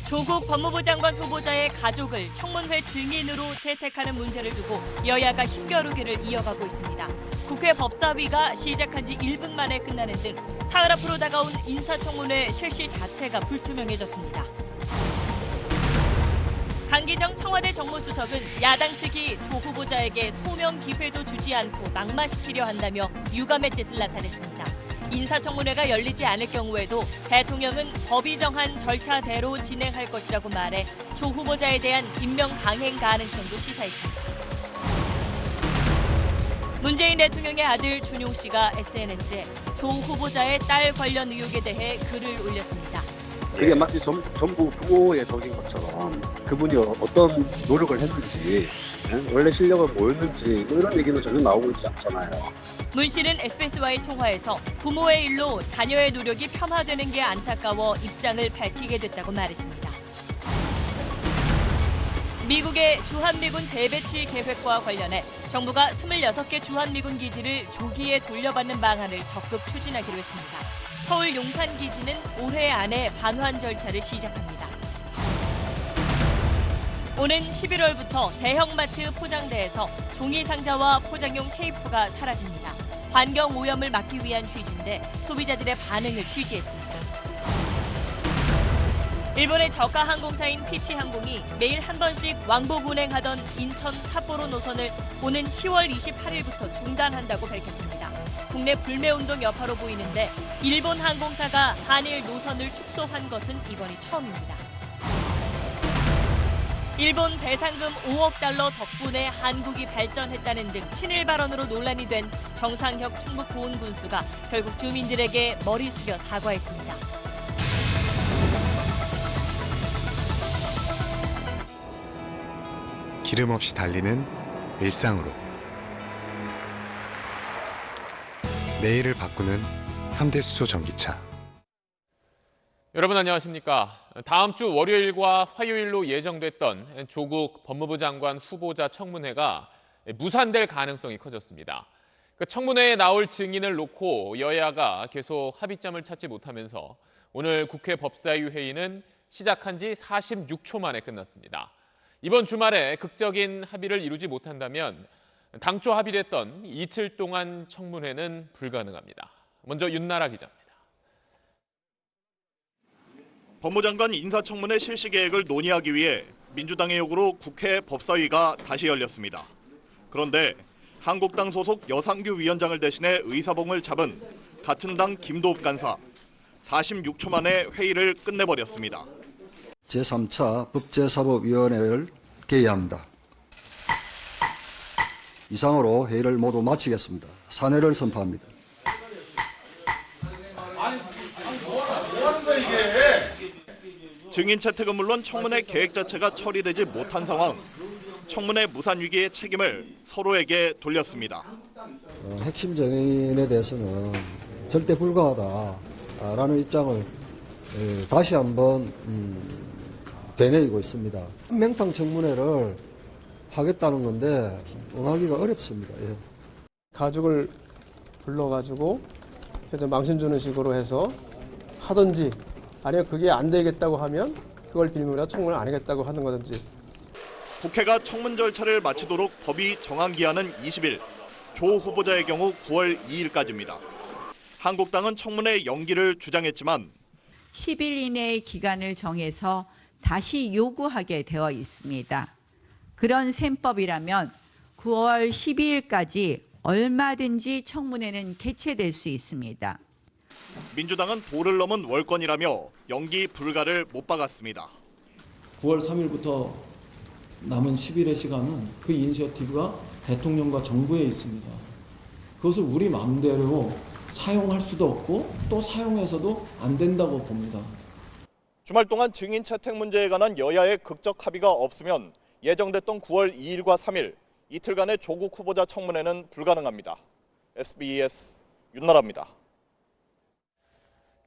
조국 법무부 장관 후보자의 가족을 청문회 증인으로 채택하는 문제를 두고 여야가 힘겨루기를 이어가고 있습니다. 국회 법사위가 시작한 지 1분 만에 끝나는 등 사흘 앞으로 다가온 인사청문회 실시 자체가 불투명해졌습니다. 강기정 청와대 정무수석은 야당 측이 조 후보자에게 소명 기회도 주지 않고 낙마시키려 한다며 유감의 뜻을 나타냈습니다. 인사청문회가 열리지 않을 경우에도 대통령은 법이 정한 절차대로 진행할 것이라고 말해 조 후보자에 대한 임명 강행 가능성도 시사했습니다. 문재인 대통령의 아들 준용 씨가 SNS에 조 후보자의 딸 관련 의혹에 대해 글을 올렸습니다. 그게 마치 전부 부모의 덕인 것처럼 그분이 어떤 노력을 했는지, 원래 실력은 뭐였는지 이런 얘기는 전혀 나오고 있지 않잖아요. 문 씨는 SBS와의 통화에서 부모의 일로 자녀의 노력이 폄하되는 게 안타까워 입장을 밝히게 됐다고 말했습니다. 미국의 주한미군 재배치 계획과 관련해 정부가 26개 주한미군 기지를 조기에 돌려받는 방안을 적극 추진하기로 했습니다. 서울 용산 기지는 올해 안에 반환 절차를 시작합니다. 오는 11월부터 대형마트 포장대에서 종이 상자와 포장용 테이프가 사라집니다. 환경 오염을 막기 위한 취지인데 소비자들의 반응을 취재했습니다. 일본의 저가 항공사인 피치항공이 매일 한 번씩 왕복 운행하던 인천 삿포로 노선을 오는 10월 28일부터 중단한다고 밝혔습니다. 국내 불매운동 여파로 보이는데 일본 항공사가 한일 노선을 축소한 것은 이번이 처음입니다. 일본 배상금 5억 달러 덕분에 한국이 발전했다는 등 친일 발언으로 논란이 된 정상혁 충북 보훈군수가 결국 주민들에게 머리 숙여 사과했습니다. 기름 없이 달리는 일상으로 내일을 바꾸는 현대수소 전기차. 여러분 안녕하십니까? 다음 주 월요일과 화요일로 예정됐던 조국 법무부 장관 후보자 청문회가 무산될 가능성이 커졌습니다. 그 청문회에 나올 증인을 놓고 여야가 계속 합의점을 찾지 못하면서 오늘 국회 법사위 회의는 시작한 지 46초 만에 끝났습니다. 이번 주말에 극적인 합의를 이루지 못한다면 당초 합의됐던 이틀 동안 청문회는 불가능합니다. 먼저 윤나라 기자입니다. 법무장관 인사청문회 실시 계획을 논의하기 위해 민주당의 요구로 국회 법사위가 다시 열렸습니다. 그런데 한국당 소속 여상규 위원장을 대신해 의사봉을 잡은 같은 당 김도읍 간사 46초 만에 회의를 끝내버렸습니다. 제3차 법제사법위원회를 개의합니다. 이상으로 회의를 모두 마치겠습니다. 사내를 선포합니다. 증인 채택은 물론 청문회 계획 자체가 처리되지 못한 상황. 청문회 무산 위기의 책임을 서로에게 돌렸습니다. 핵심 증인에 대해서는 절대 불가하다라는 입장을 다시 한번 되뇌이고 있습니다. 맹탕 청문회를 하겠다는 건데 응하기가 어렵습니다. 예. 가족을 불러가지고 망신 주는 식으로 해서 하든지 아니면 그게 안 되겠다고 하면 그걸 빌미로 청문을 안 하겠다고 하는 거든지. 국회가 청문 절차를 마치도록 법이 정한 기한은 20일, 조 후보자의 경우 9월 2일까지입니다. 한국당은 청문회 연기를 주장했지만 10일 이내의 기간을 정해서 다시 요구하게 되어 있습니다. 그런 셈법이라면 9월 12일까지 얼마든지 청문회는 개최될 수 있습니다. 민주당은 도를 넘은 월권이라며 연기 불가를 못 박았습니다. 9월 3일부터 남은 10일의 시간은 그 이니셔티브가 대통령과 정부에 있습니다. 그것을 우리 마음대로 사용할 수도 없고 또 사용해서도 안 된다고 봅니다. 주말 동안 증인 채택 문제에 관한 여야의 극적 합의가 없으면 예정됐던 9월 2일과 3일 이틀간의 조국 후보자 청문회는 불가능합니다. SBS 윤나라입니다.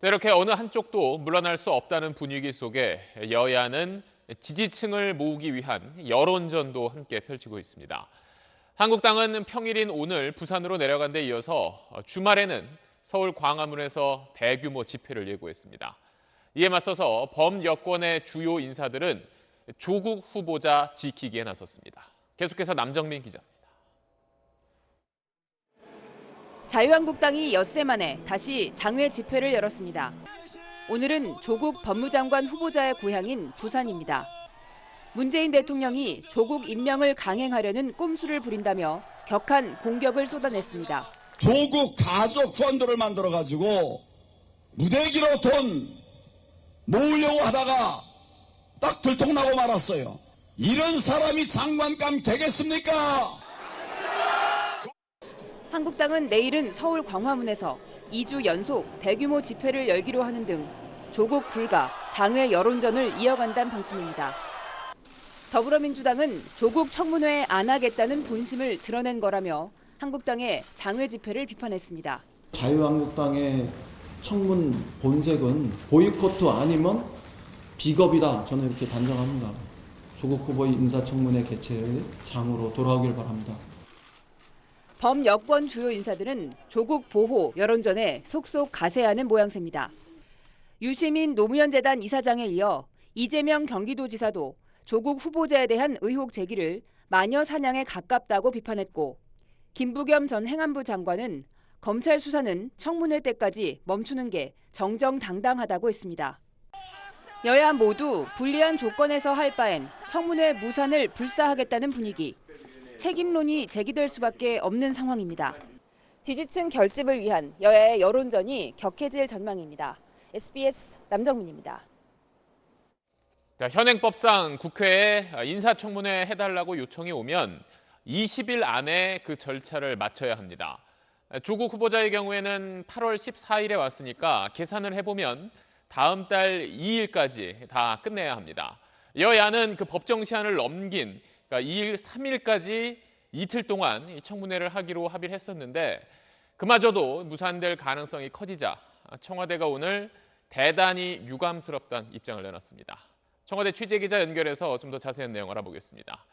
이렇게 어느 한쪽도 물러날 수 없다는 분위기 속에 여야는 지지층을 모으기 위한 여론전도 함께 펼치고 있습니다. 한국당은 평일인 오늘 부산으로 내려간 데 이어서 주말에는 서울 광화문에서 대규모 집회를 예고했습니다. 이에 맞서서 범여권의 주요 인사들은 조국 후보자 지키기에 나섰습니다. 계속해서 남정민 기자입니다. 자유한국당이 엿새 만에 다시 장외 집회를 열었습니다. 오늘은 조국 법무장관 후보자의 고향인 부산입니다. 문재인 대통령이 조국 임명을 강행하려는 꼼수를 부린다며 격한 공격을 쏟아냈습니다. 조국 가족 펀드를 만들어가지고 무대기로 돈 모으려고 하다가 딱 들통나고 말았어요. 이런 사람이 장관감 되겠습니까? 한국당은 내일은 서울 광화문에서 2주 연속 대규모 집회를 열기로 하는 등 조국 불가 장외 여론전을 이어간다는 방침입니다. 더불어민주당은 조국 청문회 안 하겠다는 본심을 드러낸 거라며 한국당의 장외 집회를 비판했습니다. 자유한국당의 청문 본색은 보이콧 아니면 비겁이다. 저는 이렇게 단정합니다. 조국 후보의 인사청문회 개최를 장으로 돌아오길 바랍니다. 범여권 주요 인사들은 조국 보호 여론전에 속속 가세하는 모양새입니다. 유시민 노무현재단 이사장에 이어 이재명 경기도지사도 조국 후보자에 대한 의혹 제기를 마녀 사냥에 가깝다고 비판했고, 김부겸 전 행안부 장관은 검찰 수사는 청문회 때까지 멈추는 게 정정당당하다고 했습니다. 여야 모두 불리한 조건에서 할 바엔 청문회 무산을 불사하겠다는 분위기. 책임론이 제기될 수밖에 없는 상황입니다. 지지층 결집을 위한 여야의 여론전이 격해질 전망입니다. SBS 남정민입니다. 현행법상 국회에 인사청문회 해달라고 요청이 오면 20일 안에 그 절차를 마쳐야 합니다. 조국 후보자의 경우에는 8월 14일에 왔으니까 계산을 해보면 다음 달 2일까지 다 끝내야 합니다. 여야는 그 법정 시한을 넘긴 2일, 3일까지 이틀 동안 이 청문회를 하기로 합의를 했었는데 그마저도 무산될 가능성이 커지자 청와대가 오늘 대단히 유감스럽다는 입장을 내놨습니다. 청와대 취재기자 연결해서 좀 더 자세한 내용 알아보겠습니다.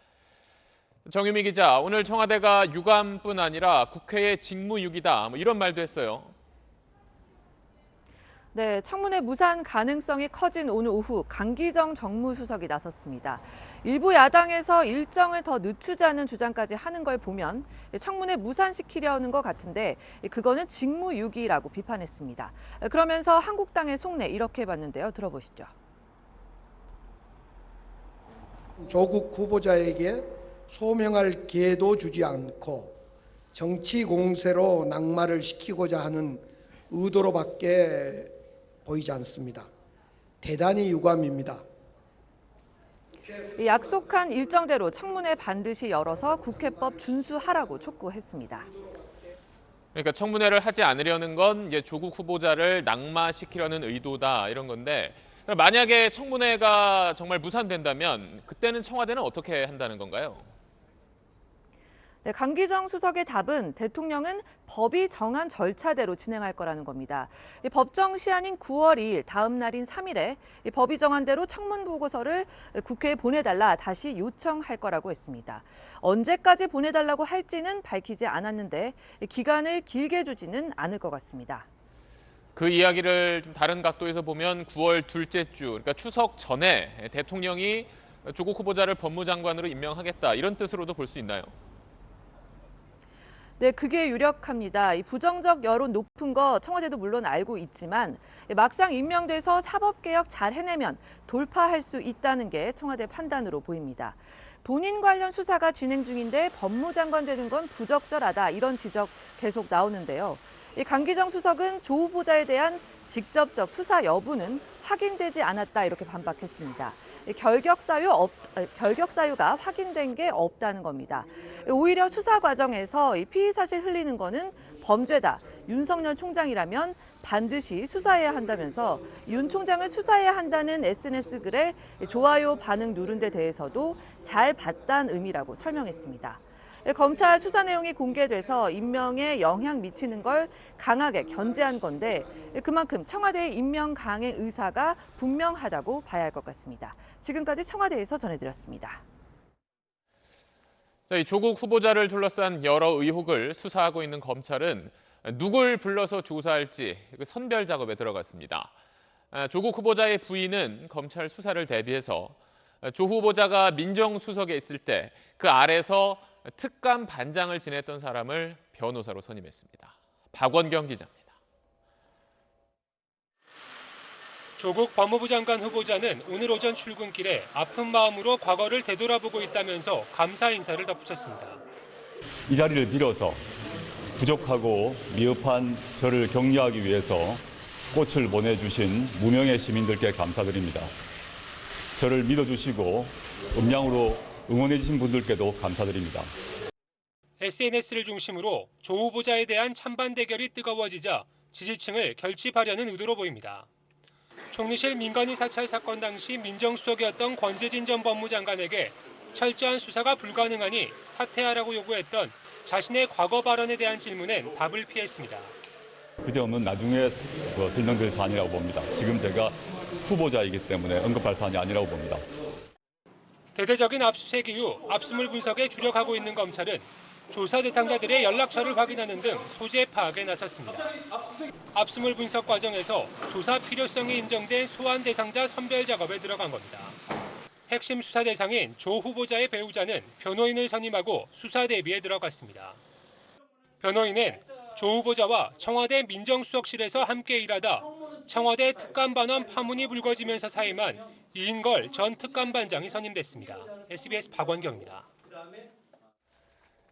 정유미 기자, 오늘 청와대가 유감뿐 아니라 국회의 직무유기다 이런 말도 했어요. 네, 청문회 무산 가능성이 커진 오늘 오후 강기정 정무수석이 나섰습니다. 일부 야당에서 일정을 더 늦추자는 주장까지 하는 걸 보면 청문회 무산시키려는 것 같은데 그거는 직무유기라고 비판했습니다. 그러면서 한국당의 속내 이렇게 봤는데요. 들어보시죠. 조국 후보자에게 소명할 기회도 주지 않고 정치 공세로 낙마를 시키고자 하는 의도로밖에 보이지 않습니다. 대단히 유감입니다. 약속한 일정대로 청문회 반드시 열어서 국회법 준수하라고 촉구했습니다. 그러니까 청문회를 하지 않으려는 건 이제 조국 후보자를 낙마시키려는 의도다 이런 건데 만약에 청문회가 정말 무산된다면 그때는 청와대는 어떻게 한다는 건가요? 네, 강기정 수석의 답은 대통령은 법이 정한 절차대로 진행할 거라는 겁니다. 법정 시한인 9월 2일, 다음 날인 3일에 법이 정한 대로 청문 보고서를 국회에 보내달라 다시 요청할 거라고 했습니다. 언제까지 보내달라고 할지는 밝히지 않았는데 기간을 길게 주지는 않을 것 같습니다. 그 이야기를 좀 다른 각도에서 보면 9월 둘째 주, 그러니까 추석 전에 대통령이 조국 후보자를 법무장관으로 임명하겠다 이런 뜻으로도 볼 수 있나요? 네, 그게 유력합니다. 이 부정적 여론 높은 거 청와대도 물론 알고 있지만 막상 임명돼서 사법개혁 잘 해내면 돌파할 수 있다는 게 청와대 판단으로 보입니다. 본인 관련 수사가 진행 중인데 법무장관 되는 건 부적절하다 이런 지적 계속 나오는데요. 이 강기정 수석은 조 후보자에 대한 직접적 수사 여부는 확인되지 않았다 이렇게 반박했습니다. 결격 사유가 확인된 게 없다는 겁니다. 오히려 수사 과정에서 이 피의 사실 흘리는 거는 범죄다. 윤석열 총장이라면 반드시 수사해야 한다면서 윤 총장을 수사해야 한다는 SNS 글에 좋아요 반응 누른 데 대해서도 잘 봤다는 의미라고 설명했습니다. 검찰 수사 내용이 공개돼서 임명에 영향 미치는 걸 강하게 견제한 건데 그만큼 청와대의 임명 강행 의사가 분명하다고 봐야 할 것 같습니다. 지금까지 청와대에서 전해드렸습니다. 이 조국 후보자를 둘러싼 여러 의혹을 수사하고 있는 검찰은 누굴 불러서 조사할지 선별 작업에 들어갔습니다. 조국 후보자의 부인은 검찰 수사를 대비해서 조 후보자가 민정수석에 있을 때 그 아래서 특감 반장을 지냈던 사람을 변호사로 선임했습니다. 박원경 기자입니다. 조국 법무부 장관 후보자는 오늘 오전 출근길에 아픈 마음으로 과거를 되돌아보고 있다면서 감사 인사를 덧붙였습니다. 이 자리를 빌어서 부족하고 미흡한 저를 격려하기 위해서 꽃을 보내주신 무명의 시민들께 감사드립니다. 저를 믿어주시고 음량으로 응원해주신 분들께도 감사드립니다. SNS를 중심으로 조 후보자에 대한 찬반 대결이 뜨거워지자 지지층을 결집하려는 의도로 보입니다. 총리실 민간인 사찰 사건 당시 민정수석이었던 권재진 전 법무장관에게 철저한 수사가 불가능하니 사퇴하라고 요구했던 자신의 과거 발언에 대한 질문엔 답을 피했습니다. 그 점은 나중에 설명드릴 사안이라고 봅니다. 지금 제가 후보자이기 때문에 언급할 사안이 아니라고 봅니다. 대대적인 압수수색 이후 압수물 분석에 주력하고 있는 검찰은 조사 대상자들의 연락처를 확인하는 등 소재 파악에 나섰습니다. 압수물 분석 과정에서 조사 필요성이 인정된 소환 대상자 선별 작업에 들어간 겁니다. 핵심 수사 대상인 조 후보자의 배우자는 변호인을 선임하고 수사 대비에 들어갔습니다. 변호인은 조 후보자와 청와대 민정수석실에서 함께 일하다 청와대 특감반원 파문이 불거지면서 사임한 이인걸 전 특감반장이 선임됐습니다. SBS 박원경입니다.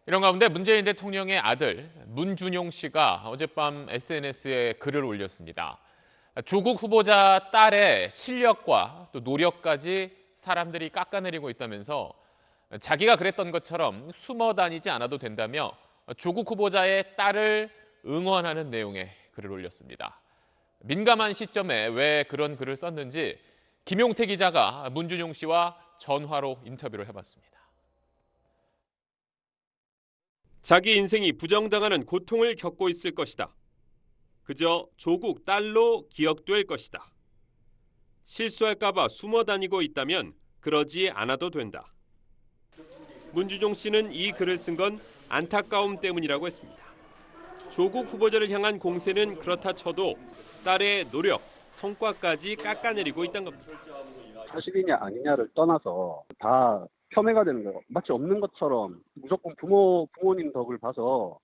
이런 가운데 문재인 대통령의 아들 문준용 씨가 어젯밤 SNS에 글을 올렸습니다. 조국 후보자 딸의 실력과 또 노력까지 사람들이 깎아내리고 있다면서 자기가 그랬던 것처럼 숨어 다니지 않아도 된다며 조국 후보자의 딸을 응원하는 내용의 글을 올렸습니다. 민감한 시점에 왜 그런 글을 썼는지 김용태 기자가 문준용 씨와 전화로 인터뷰를 해봤습니다. 자기 인생이 부정당하는 고통을 겪고 있을 것이다. 그저 조국 딸로 기억될 것이다. 실수할까 봐 숨어 다니고 있다면 그러지 않아도 된다. 문준용 씨는 이 글을 쓴 건 안타까움 때문이라고 했습니다. 조국 후보자를 향한 공세는 그렇다 쳐도 딸의 노력, 성과까지 깎아내리고 있다는 겁니다. 사실이냐 아니냐를 떠나서 다 폄훼가 되는 거예요. 마치 없는 것처럼 무조건 부모님 덕을 봐서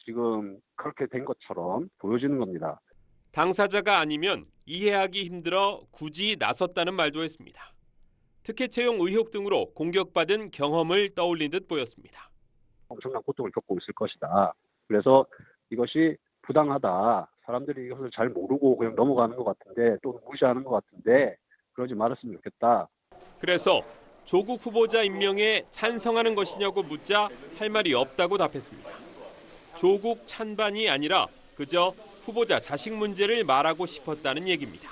지금 그렇게 된 것처럼 보여지는 겁니다. 당사자가 아니면 이해하기 힘들어 굳이 나섰다는 말도 했습니다. 특혜 채용 의혹 등으로 공격받은 경험을 떠올린 듯 보였습니다. 엄청난 고통을 겪고 있을 것이다. 그래서 이것이 부당하다. 사람들이 이것을 잘 모르고 그냥 넘어가는 것 같은데 또는 무시하는 것 같은데 그러지 말았으면 좋겠다. 그래서 조국 후보자 임명에 찬성하는 것이냐고 묻자 할 말이 없다고 답했습니다. 조국 찬반이 아니라 그저 후보자 자식 문제를 말하고 싶었다는 얘기입니다.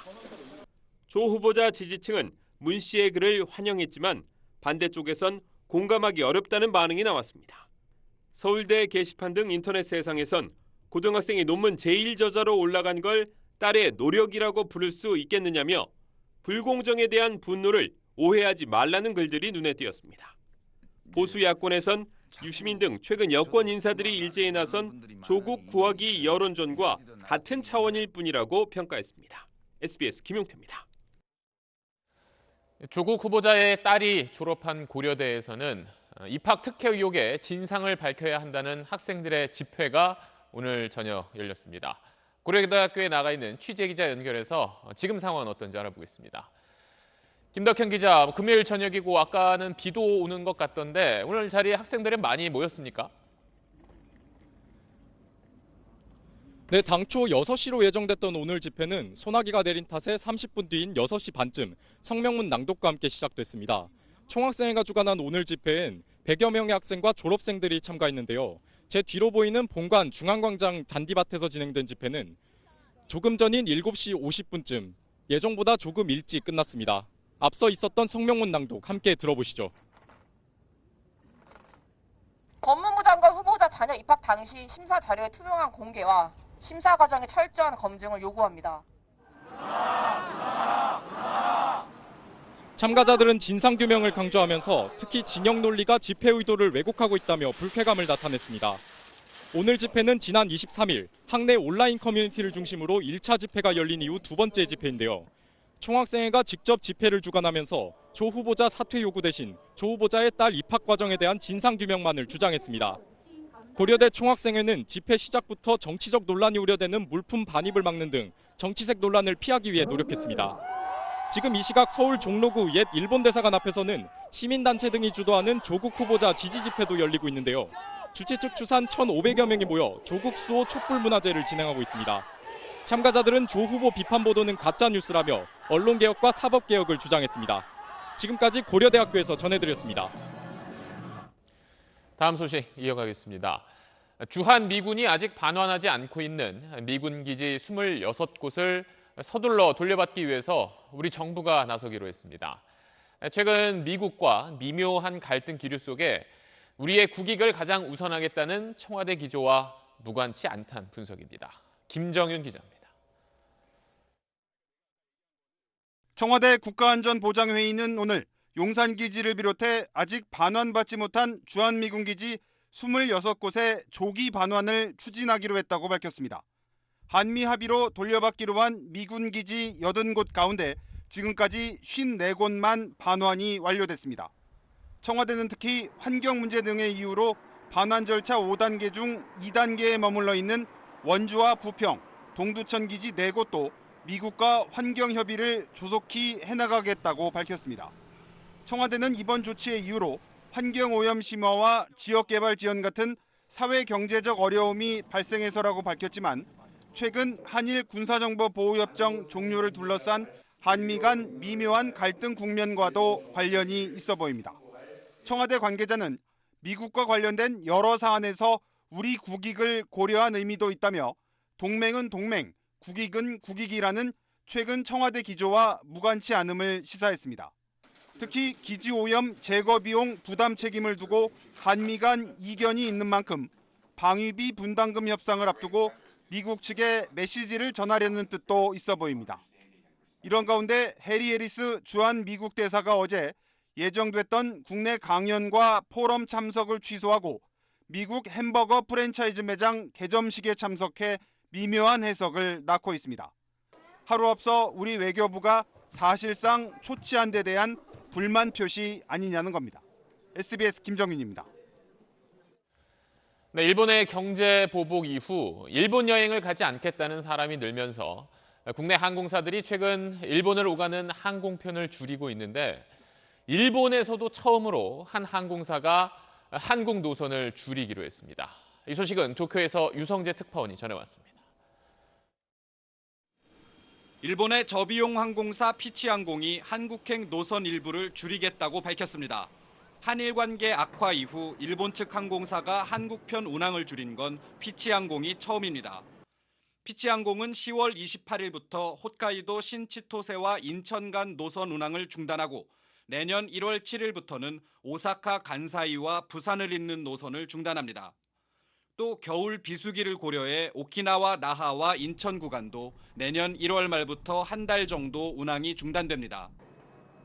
조 후보자 지지층은 문 씨의 글을 환영했지만 반대쪽에선 공감하기 어렵다는 반응이 나왔습니다. 서울대 게시판 등 인터넷 세상에선 고등학생이 논문 제1저자로 올라간 걸 딸의 노력이라고 부를 수 있겠느냐며 불공정에 대한 분노를 오해하지 말라는 글들이 눈에 띄었습니다. 보수 야권에선 유시민 등 최근 여권 인사들이 일제에 나선 조국 구하기 여론전과 같은 차원일 뿐이라고 평가했습니다. SBS 김용태입니다. 조국 후보자의 딸이 졸업한 고려대에서는 입학 특혜 의혹의 진상을 밝혀야 한다는 학생들의 집회가 오늘 저녁 열렸습니다. 고려대학교에 나가 있는 취재기자 연결해서 지금 상황은 어떤지 알아보겠습니다. 김덕현 기자, 금요일 저녁이고 아까는 비도 오는 것 같던데 오늘 자리에 학생들은 많이 모였습니까? 네, 당초 6시로 예정됐던 오늘 집회는 소나기가 내린 탓에 30분 뒤인 6시 반쯤 성명문 낭독과 함께 시작됐습니다. 총학생회가 주관한 오늘 집회엔 100여 명의 학생과 졸업생들이 참가했는데요. 제 뒤로 보이는 본관 중앙광장 잔디밭에서 진행된 집회는 조금 전인 7시 50분쯤 예정보다 조금 일찍 끝났습니다. 앞서 있었던 성명문 낭독 함께 들어보시죠. 법무부 장관 후보자 자녀 입학 당시 심사 자료의 투명한 공개와 심사 과정의 철저한 검증을 요구합니다. 참가자들은 진상규명을 강조하면서 특히 진영 논리가 집회 의도를 왜곡하고 있다며 불쾌감을 나타냈습니다. 오늘 집회는 지난 23일 학내 온라인 커뮤니티를 중심으로 1차 집회가 열린 이후 두 번째 집회인데요. 총학생회가 직접 집회를 주관하면서 조 후보자 사퇴 요구 대신 조 후보자의 딸 입학 과정에 대한 진상규명만을 주장했습니다. 고려대 총학생회는 집회 시작부터 정치적 논란이 우려되는 물품 반입을 막는 등 정치색 논란을 피하기 위해 노력했습니다. 지금 이 시각 서울 종로구 옛 일본 대사관 앞에서는 시민단체 등이 주도하는 조국 후보자 지지 집회도 열리고 있는데요. 주최 측 추산 1,500여 명이 모여 조국 수호 촛불문화제를 진행하고 있습니다. 참가자들은 조 후보 비판 보도는 가짜 뉴스라며 언론개혁과 사법개혁을 주장했습니다. 지금까지 고려대학교에서 전해드렸습니다. 다음 소식 이어가겠습니다. 주한 미군이 아직 반환하지 않고 있는 미군 기지 26곳을 서둘러 돌려받기 위해서 우리 정부가 나서기로 했습니다. 최근 미국과 미묘한 갈등 기류 속에 우리의 국익을 가장 우선하겠다는 청와대 기조와 무관치 않다는 분석입니다. 김정윤 기자입니다. 청와대 국가안전보장회의는 오늘 용산기지를 비롯해 아직 반환받지 못한 주한미군기지 26곳의 조기 반환을 추진하기로 했다고 밝혔습니다. 한미 합의로 돌려받기로 한 미군기지 80곳 가운데 지금까지 54곳만 반환이 완료됐습니다. 청와대는 특히 환경 문제 등의 이유로 반환 절차 5단계 중 2단계에 머물러 있는 원주와 부평, 동두천 기지 4곳도 미국과 환경 협의를 조속히 해나가겠다고 밝혔습니다. 청와대는 이번 조치의 이유로 환경오염 심화와 지역개발 지원 같은 사회경제적 어려움이 발생해서라고 밝혔지만 최근 한일 군사정보보호협정 종료를 둘러싼 한미 간 미묘한 갈등 국면과도 관련이 있어 보입니다. 청와대 관계자는 미국과 관련된 여러 사안에서 우리 국익을 고려한 의미도 있다며 동맹은 동맹, 국익은 국익이라는 최근 청와대 기조와 무관치 않음을 시사했습니다. 특히 기지 오염 제거 비용 부담 책임을 두고 한미 간 이견이 있는 만큼 방위비 분담금 협상을 앞두고 미국 측에 메시지를 전하려는 뜻도 있어 보입니다. 이런 가운데 해리 해리스 주한 미국 대사가 어제 예정됐던 국내 강연과 포럼 참석을 취소하고 미국 햄버거 프랜차이즈 매장 개점식에 참석해 미묘한 해석을 낳고 있습니다. 하루 앞서 우리 외교부가 사실상 초치한 데 대한 불만 표시 아니냐는 겁니다. SBS 김정윤입니다. 네, 일본의 경제 보복 이후 일본 여행을 가지 않겠다는 사람이 늘면서 국내 항공사들이 최근 일본을 오가는 항공편을 줄이고 있는데 일본에서도 처음으로 한 항공사가 한국 노선을 줄이기로 했습니다. 이 소식은 도쿄에서 유성재 특파원이 전해왔습니다. 일본의 저비용 항공사 피치항공이 한국행 노선 일부를 줄이겠다고 밝혔습니다. 한일 관계 악화 이후 일본 측 항공사가 한국편 운항을 줄인 건 피치항공이 처음입니다. 피치항공은 10월 28일부터 홋카이도 신치토세와 인천 간 노선 운항을 중단하고 내년 1월 7일부터는 오사카 간사이와 부산을 잇는 노선을 중단합니다. 또 겨울 비수기를 고려해 오키나와 나하와 인천 구간도 내년 1월 말부터 한 달 정도 운항이 중단됩니다.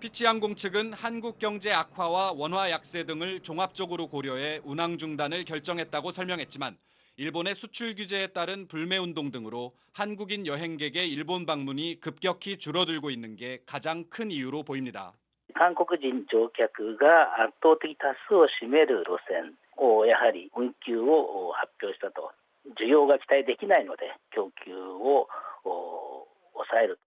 피치항공 측은 한국 경제 악화와 원화 약세 등을 종합적으로 고려해 운항 중단을 결정했다고 설명했지만 일본의 수출 규제에 따른 불매 운동 등으로 한국인 여행객의 일본 방문이 급격히 줄어들고 있는 게 가장 큰 이유로 보입니다. 韓国人乗客が圧倒的多数を占める路線をやはり運休を発表したと、需要が期待できないので供給を抑える。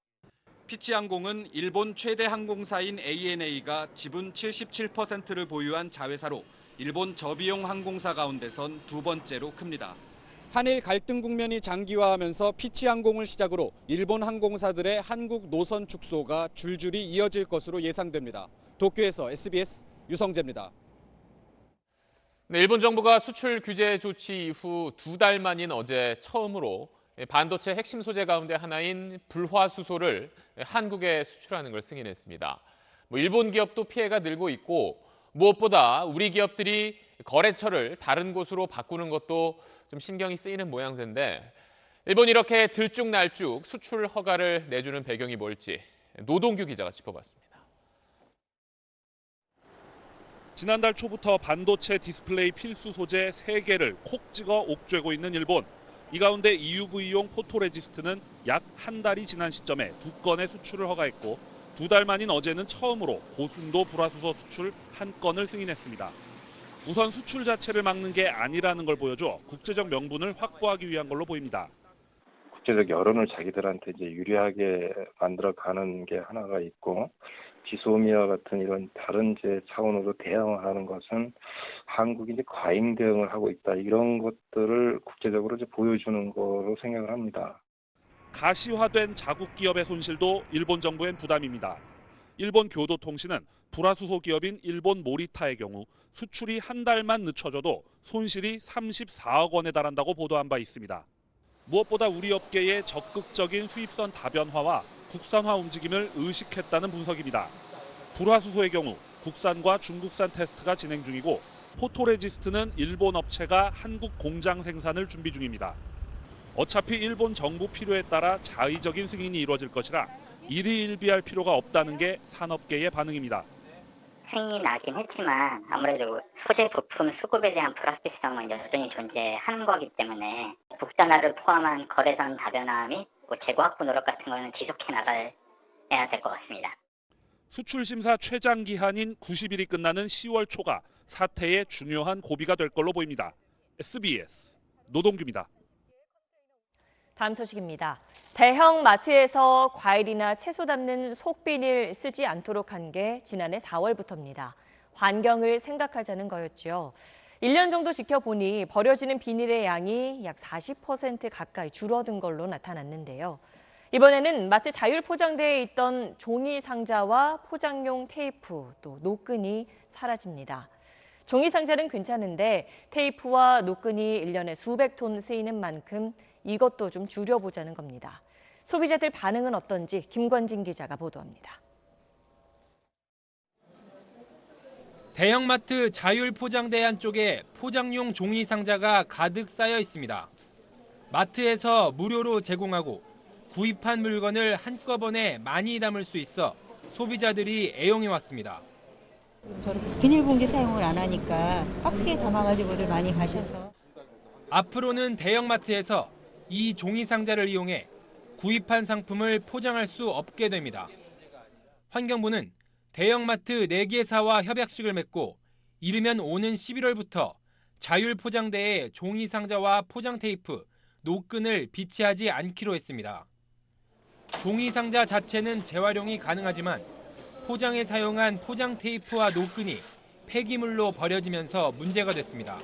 피치항공은 일본 최대 항공사인 ANA가 지분 77%를 보유한 자회사로 일본 저비용 항공사 가운데선 두 번째로 큽니다. 한일 갈등 국면이 장기화하면서 피치항공을 시작으로 일본 항공사들의 한국 노선 축소가 줄줄이 이어질 것으로 예상됩니다. 도쿄에서 SBS 유성재입니다. 네, 일본 정부가 수출 규제 조치 이후 2달 만인 어제 처음으로 반도체 핵심 소재 가운데 하나인 불화수소를 한국에 수출하는 걸 승인했습니다. 일본 기업도 피해가 늘고 있고 무엇보다 우리 기업들이 거래처를 다른 곳으로 바꾸는 것도 좀 신경이 쓰이는 모양새인데 일본이 이렇게 들쭉날쭉 수출 허가를 내주는 배경이 뭘지 노동규 기자가 짚어봤습니다. 지난달 초부터 반도체 디스플레이 필수 소재 3개를 콕 찍어 옥죄고 있는 일본. 이 가운데 EUV용 포토레지스트는 약 한 달이 지난 시점에 2건의 수출을 허가했고 2달 만인 어제는 처음으로 고순도 불화수소 수출 1건을 승인했습니다. 우선 수출 자체를 막는 게 아니라는 걸 보여줘 국제적 명분을 확보하기 위한 걸로 보입니다. 국제적 여론을 자기들한테 이제 유리하게 만들어가는 게 하나가 있고, 지소미아 같은 이런 다른 차원으로 대응하는 것은 한국이 이제 과잉 대응을 하고 있다, 이런 것들을 국제적으로 이제 보여주는 거로 생각을 합니다. 가시화된 자국 기업의 손실도 일본 정부엔 부담입니다. 일본 교도통신은 불화수소 기업인 일본 모리타의 경우 수출이 한 달만 늦춰져도 손실이 34억 원에 달한다고 보도한 바 있습니다. 무엇보다 우리 업계의 적극적인 수입선 다변화와 국산화 움직임을 의식했다는 분석입니다. 불화수소의 경우 국산과 중국산 테스트가 진행 중이고, 포토레지스트는 일본 업체가 한국 공장 생산을 준비 중입니다. 어차피 일본 정부 필요에 따라 자의적인 승인이 이루어질 것이라 일희일비할 필요가 없다는 게 산업계의 반응입니다. 승인이 나긴 했지만 아무래도 소재 부품 수급에 대한 불확실성은 여전히 존재하는 거기 때문에 국산화를 포함한 거래선 다변화 및 재고 확보 노력 같은 거는 지속해 나가야 될 것 같습니다. 수출 심사 최장 기한인 90일이 끝나는 10월 초가 사태의 중요한 고비가 될 걸로 보입니다. SBS 노동규입니다. 다음 소식입니다. 대형 마트에서 과일이나 채소 담는 속비닐 쓰지 않도록 한 게 지난해 4월부터입니다. 환경을 생각하자는 거였죠. 1년 정도 지켜보니 버려지는 비닐의 양이 약 40% 가까이 줄어든 걸로 나타났는데요. 이번에는 마트 자율 포장대에 있던 종이 상자와 포장용 테이프, 또 노끈이 사라집니다. 종이 상자는 괜찮은데 테이프와 노끈이 1년에 수백 톤 쓰이는 만큼 이것도 좀 줄여보자는 겁니다. 소비자들 반응은 어떤지 김관진 기자가 보도합니다. 대형마트 자율 포장대 안쪽에 포장용 종이 상자가 가득 쌓여 있습니다. 마트에서 무료로 제공하고 구입한 물건을 한꺼번에 많이 담을 수 있어 소비자들이 애용해 왔습니다. 비닐봉지 사용을 안 하니까 박스에 담아가지고들 많이 가셔서. 앞으로는 대형마트에서 이 종이 상자를 이용해 구입한 상품을 포장할 수 없게 됩니다. 환경부는 대형마트 4개사와 협약식을 맺고 이르면 오는 11월부터 자율 포장대에 종이 상자와 포장 테이프, 노끈을 비치하지 않기로 했습니다. 종이 상자 자체는 재활용이 가능하지만 포장에 사용한 포장 테이프와 노끈이 폐기물로 버려지면서 문제가 됐습니다.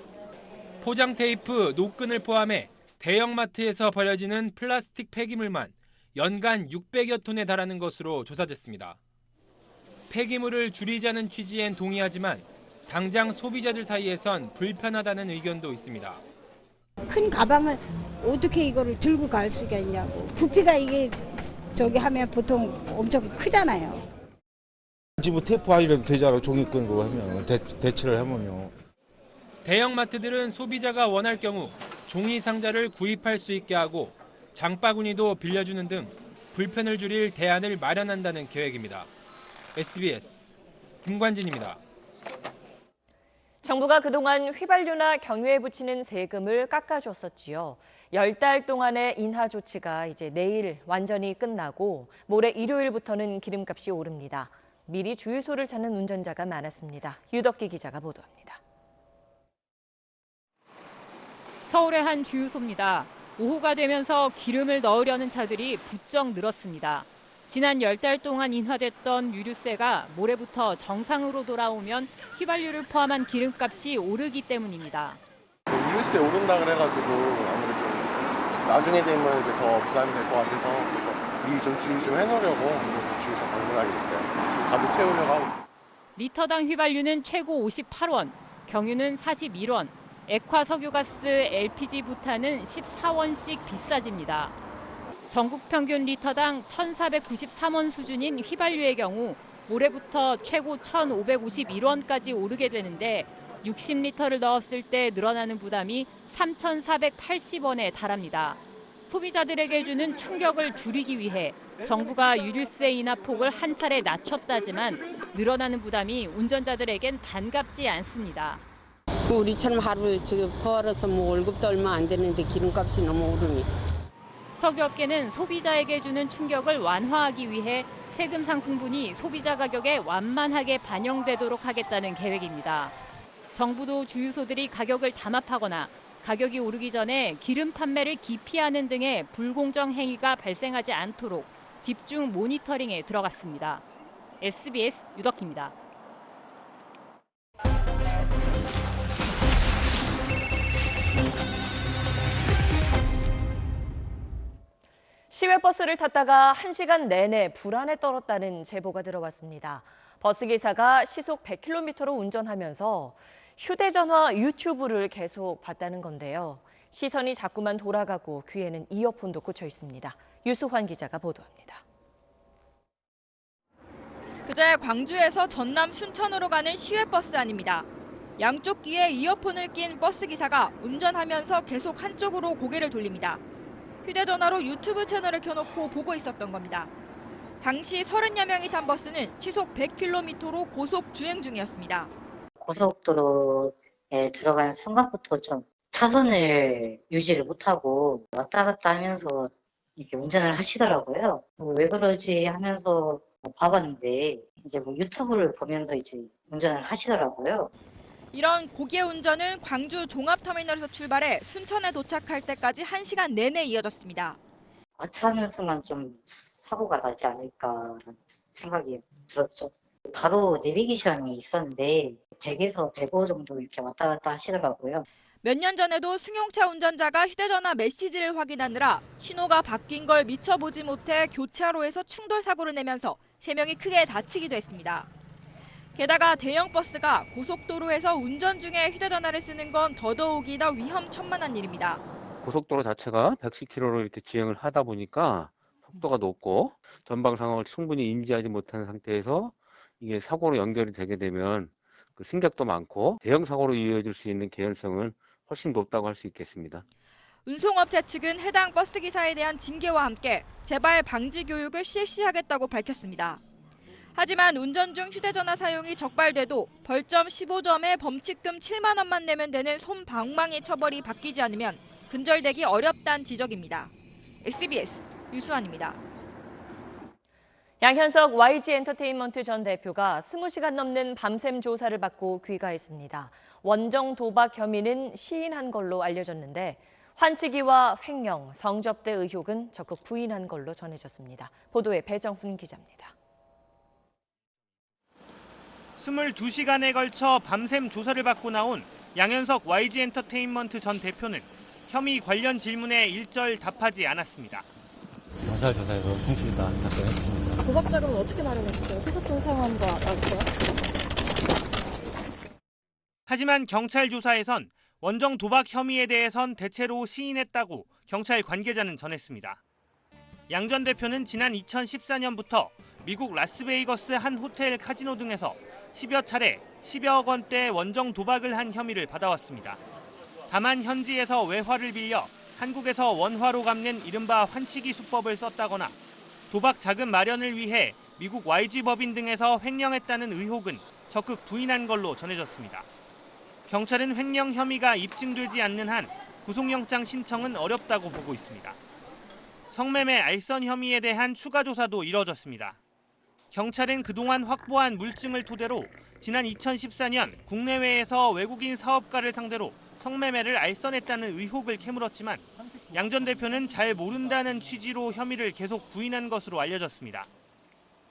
포장 테이프, 노끈을 포함해 대형마트에서 버려지는 플라스틱 폐기물만 연간 600여 톤에 달하는 것으로 조사됐습니다. 폐기물을 줄이자는 취지엔 동의하지만 당장 소비자들 사이에선 불편하다는 의견도 있습니다. 큰 가방을 어떻게 이거를 들고 갈 수가 있냐고. 부피가 이게 하면 보통 엄청 크잖아요. 뭐 테이프 아이라도 되잖아. 종이끈 그거 하면 대체를 하면요. 대형마트들은 소비자가 원할 경우 종이 상자를 구입할 수 있게 하고 장바구니도 빌려주는 등 불편을 줄일 대안을 마련한다는 계획입니다. SBS 김관진입니다. 정부가 그동안 휘발유나 경유에 붙이는 세금을 깎아줬었지요. 10달 동안의 인하 조치가 이제 내일 완전히 끝나고 모레 일요일부터는 기름값이 오릅니다. 미리 주유소를 찾는 운전자가 많았습니다. 유덕기 기자가 보도합니다. 서울의 한 주유소입니다. 오후가 되면서 기름을 넣으려는 차들이 부쩍 늘었습니다. 지난 10달 동안 인하됐던 유류세가 모레부터 정상으로 돌아오면 휘발유를 포함한 기름값이 오르기 때문입니다. 유류세 오른다 그래가지고 아무래도 좀 나중에 되면 이제 더 부담이 될 것 같아서 그래서 미리 좀 주의 좀 해놓으려고 그래서 주유소 방문하게 됐어요. 지금 가득 채우려고 하고 있어요. 리터당 휘발유는 최고 58원, 경유는 41원, 액화 석유가스 LPG 부탄은 14원씩 비싸집니다. 전국 평균 리터당 1,493원 수준인 휘발유의 경우 올해부터 최고 1,551원까지 오르게 되는데 60리터를 넣었을 때 늘어나는 부담이 3,480원에 달합니다. 소비자들에게 주는 충격을 줄이기 위해 정부가 유류세 인하 폭을 한 차례 낮췄다지만 늘어나는 부담이 운전자들에겐 반갑지 않습니다. 우리처럼 하루 벌어서 월급도 얼마 안 되는데 기름값이 너무 오르니. 석유업계는 소비자에게 주는 충격을 완화하기 위해 세금 상승분이 소비자 가격에 완만하게 반영되도록 하겠다는 계획입니다. 정부도 주유소들이 가격을 담합하거나 가격이 오르기 전에 기름 판매를 기피하는 등의 불공정 행위가 발생하지 않도록 집중 모니터링에 들어갔습니다. SBS 유덕희입니다. 시외버스를 탔다가 1시간 내내 불안에 떨었다는 제보가 들어왔습니다. 버스기사가 시속 100km로 운전하면서 휴대전화 유튜브를 계속 봤다는 건데요. 시선이 자꾸만 돌아가고 귀에는 이어폰도 꽂혀 있습니다. 유수환 기자가 보도합니다. 그제 광주에서 전남 순천으로 가는 시외버스 안입니다. 양쪽 귀에 이어폰을 낀 버스기사가 운전하면서 계속 한쪽으로 고개를 돌립니다. 휴대전화로 유튜브 채널을 켜놓고 보고 있었던 겁니다. 당시 30여 명이 탄 버스는 시속 100km로 고속 주행 중이었습니다. 고속도로에 들어가는 순간부터 좀 차선을 유지를 못하고 왔다 갔다 하면서 이렇게 운전을 하시더라고요. 왜 그러지 하면서 봐봤는데 이제 유튜브를 보면서 이제 운전을 하시더라고요. 이런 고개 운전은 광주 종합터미널에서 출발해 순천에 도착할 때까지 1시간 내내 이어졌습니다. 하차하는 순간 좀 사고가 나지 않을까라는 생각이 들었죠. 바로 내비게이션이 있었는데 100에서 105 정도 이렇게 왔다 갔다 하시더라고요. 몇 년 전에도 승용차 운전자가 휴대전화 메시지를 확인하느라 신호가 바뀐 걸 미처 보지 못해 교차로에서 충돌 사고를 내면서 3명이 크게 다치기도 했습니다. 게다가 대형 버스가 고속도로에서 운전 중에 휴대전화를 쓰는 건 더더욱이나 위험천만한 일입니다. 고속도로 자체가 110km로 이렇게 주행을 하다 보니까 속도가 높고 전방 상황을 충분히 인지하지 못하는 상태에서 이게 사고로 연결이 되게 되면 그 승객도 많고 대형 사고로 이어질 수 있는 개연성은 훨씬 높다고 할 수 있겠습니다. 운송업체 측은 해당 버스기사에 대한 징계와 함께 재발 방지 교육을 실시하겠다고 밝혔습니다. 하지만 운전 중 휴대전화 사용이 적발돼도 벌점 15점에 범칙금 7만 원만 내면 되는 솜방망이 처벌이 바뀌지 않으면 근절되기 어렵다는 지적입니다. SBS 유수환입니다. 양현석 YG엔터테인먼트 전 대표가 20시간 넘는 밤샘 조사를 받고 귀가했습니다. 원정 도박 혐의는 시인한 걸로 알려졌는데 환치기와 횡령, 성접대 의혹은 적극 부인한 걸로 전해졌습니다. 보도에 배정훈 기자입니다. 22시간에 걸쳐 밤샘 조사를 받고 나온 양현석 YG엔터테인먼트 전 대표는 혐의 관련 질문에 일절 답하지 않았습니다. 경찰 조사에서 성실히 다 답변했습니다. 도박 자금은 어떻게 마련했어요? 회사돈 사용한 거 알았어요? 하지만 경찰 조사에선 원정 도박 혐의에 대해선 대체로 시인했다고 경찰 관계자는 전했습니다. 양 전 대표는 지난 2014년부터 미국 라스베이거스 한 호텔 카지노 등에서 10여 차례 10여억 원대 원정 도박을 한 혐의를 받아왔습니다. 다만 현지에서 외화를 빌려 한국에서 원화로 갚는 이른바 환치기 수법을 썼다거나 도박 자금 마련을 위해 미국 YG 법인 등에서 횡령했다는 의혹은 적극 부인한 걸로 전해졌습니다. 경찰은 횡령 혐의가 입증되지 않는 한 구속영장 신청은 어렵다고 보고 있습니다. 성매매 알선 혐의에 대한 추가 조사도 이뤄졌습니다. 경찰은 그동안 확보한 물증을 토대로 지난 2014년 국내외에서 외국인 사업가를 상대로 성매매를 알선했다는 의혹을 캐물었지만 양 전 대표는 잘 모른다는 취지로 혐의를 계속 부인한 것으로 알려졌습니다.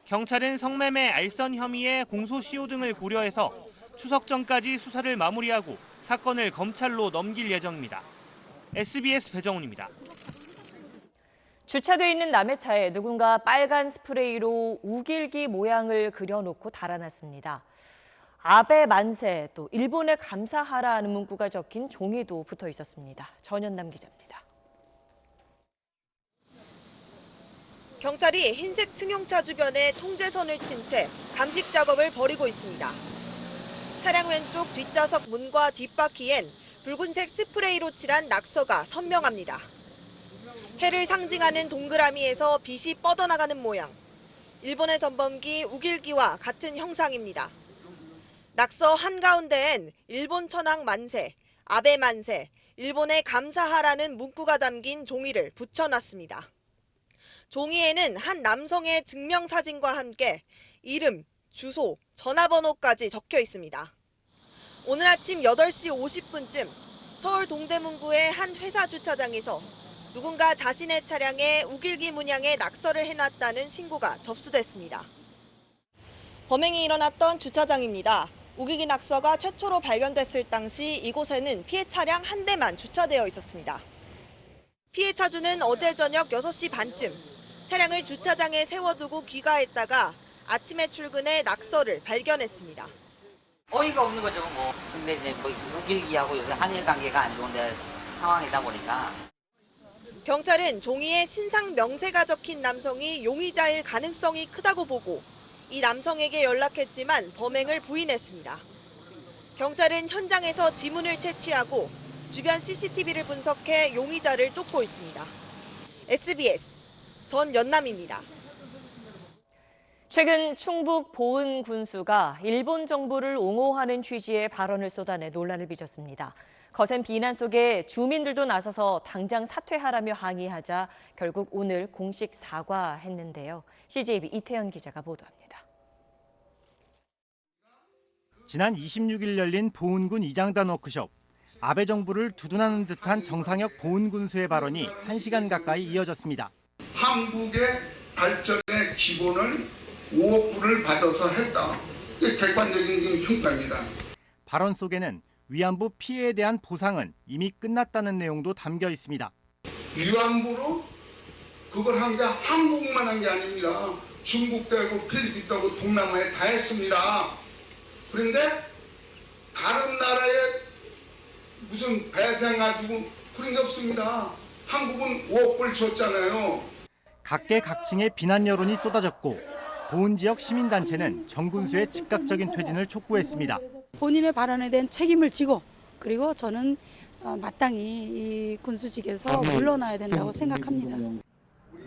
경찰은 성매매 알선 혐의의 공소시효 등을 고려해서 추석 전까지 수사를 마무리하고 사건을 검찰로 넘길 예정입니다. SBS 배정훈입니다. 주차돼 있는 남의 차에 누군가 빨간 스프레이로 우길기 모양을 그려놓고 달아났습니다. 아베 만세, 또 일본에 감사하라는 문구가 적힌 종이도 붙어 있었습니다. 전현남 기자입니다. 경찰이 흰색 승용차 주변에 통제선을 친 채 감식 작업을 벌이고 있습니다. 차량 왼쪽 뒷좌석 문과 뒷바퀴엔 붉은색 스프레이로 칠한 낙서가 선명합니다. 해를 상징하는 동그라미에서 빛이 뻗어나가는 모양. 일본의 전범기 우길기와 같은 형상입니다. 낙서 한가운데엔 일본 천황 만세, 아베 만세, 일본에 감사하라는 문구가 담긴 종이를 붙여놨습니다. 종이에는 한 남성의 증명사진과 함께 이름, 주소, 전화번호까지 적혀 있습니다. 오늘 아침 8시 50분쯤 서울 동대문구의 한 회사 주차장에서 누군가 자신의 차량에 우길기 문양의 낙서를 해놨다는 신고가 접수됐습니다. 범행이 일어났던 주차장입니다. 우길기 낙서가 최초로 발견됐을 당시 이곳에는 피해 차량 한 대만 주차되어 있었습니다. 피해 차주는 어제 저녁 6시 반쯤 차량을 주차장에 세워두고 귀가했다가 아침에 출근해 낙서를 발견했습니다. 어이가 없는 거죠, 뭐. 근데 이제 뭐 우길기하고 요새 한일 관계가 안 좋은데 상황이다 보니까. 경찰은 종이에 신상 명세가 적힌 남성이 용의자일 가능성이 크다고 보고 이 남성에게 연락했지만 범행을 부인했습니다. 경찰은 현장에서 지문을 채취하고 주변 CCTV를 분석해 용의자를 쫓고 있습니다. SBS 전연남입니다. 최근 충북 보은 군수가 일본 정부를 옹호하는 취지의 발언을 쏟아내 논란을 빚었습니다. 거센 비난 속에 주민들도 나서서 당장 사퇴하라며 항의하자 결국 오늘 공식 사과했는데요. CJB 이태현 기자가 보도합니다. 지난 26일 열린 보은군 이장단 워크숍. 아베 정부를 두둔하는 듯한 정상혁 보은 군수의 발언이 1시간 가까이 이어졌습니다. 한국의 발전의 기본을 5억 불을 받아서 했다. 이게 객관적인 평가입니다. 발언 속에는 위안부 피해에 대한 보상은 이미 끝났다는 내용도 담겨 있습니다. 위안부로 그걸 한 게 한국만 한 게 아닙니다. 중국도 하고 필리핀도 하고 동남아에 다 했습니다. 그런데 다른 나라에 무슨 배상 가지고 그런 게 없습니다. 한국은 5억 불 줬잖아요. 각계각층의 비난 여론이 쏟아졌고 보은 지역 시민단체는 정 군수의 즉각적인 퇴진을 촉구했습니다. 본인의 발언에 대한 책임을 지고 그리고 저는 마땅히 이 군수직에서 물러나야 된다고 생각합니다.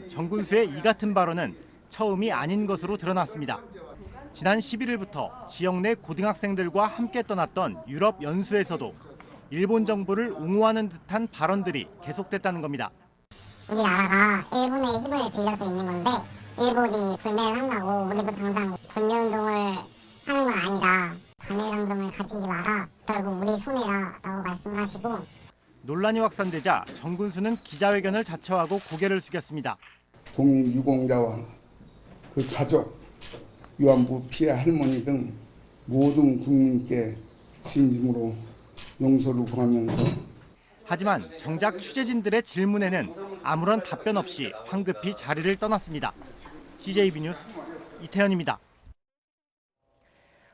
정 군수의 이 같은 발언은 처음이 아닌 것으로 드러났습니다. 지난 11일부터 지역 내 고등학생들과 함께 떠났던 유럽 연수에서도 일본 정부를 옹호하는 듯한 발언들이 계속됐다는 겁니다. 우리나라가 일본의 힘을 빌려서 있는 건데 일본이 불매를 한다고 우리도 당장 불매운동을 하는 건 아니다. 관일강점을 가지지 마라. 결국 우리 손해라 라고 말씀을 하시고 논란이 확산되자 정 군수는 기자회견을 자처하고 고개를 숙였습니다. 동일 유공자와 그 가족, 위안부 피해 할머니 등 모든 국민께 진심으로 용서를 구하면서 하지만 정작 취재진들의 질문에는 아무런 답변 없이 황급히 자리를 떠났습니다. CJB 뉴스 이태현입니다.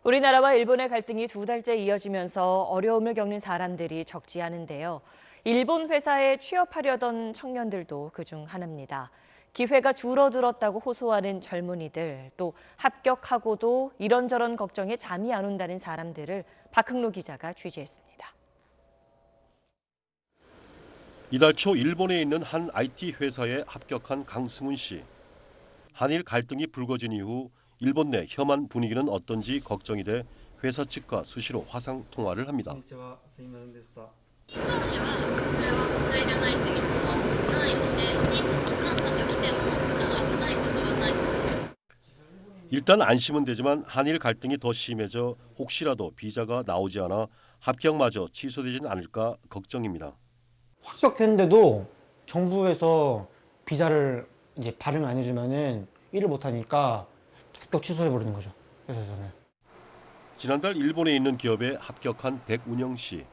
우리나라와 일본의 갈등이 2달째 이어지면서 어려움을 겪는 사람들이 적지 않은데요. 일본 회사에 취업하려던 청년들도 그중 하나입니다. 기회가 줄어들었다고 호소하는 젊은이들, 또 합격하고도 이런저런 걱정에 잠이 안 온다는 사람들을 박흥로 기자가 취재했습니다. 이달 초 일본에 있는 한 IT 회사에 합격한 강승훈 씨. 한일 갈등이 불거진 이후 일본 내 혐한 분위기는 어떤지 걱정이 돼 회사 측과 수시로 화상 통화를 합니다. 일단 안심은 되지만 한일 갈등이 더 심해져 혹시라도 비자가 나오지 않아 합격마저 취소되진 않을까 걱정입니다. 합격했는데도 정부에서 비자를 이제 발행 안 해주면은 일을 못 하니까 합격 취소해 버리는 거죠. 회사에서는. 지난달 일본에 있는 기업에 합격한 백운영 씨.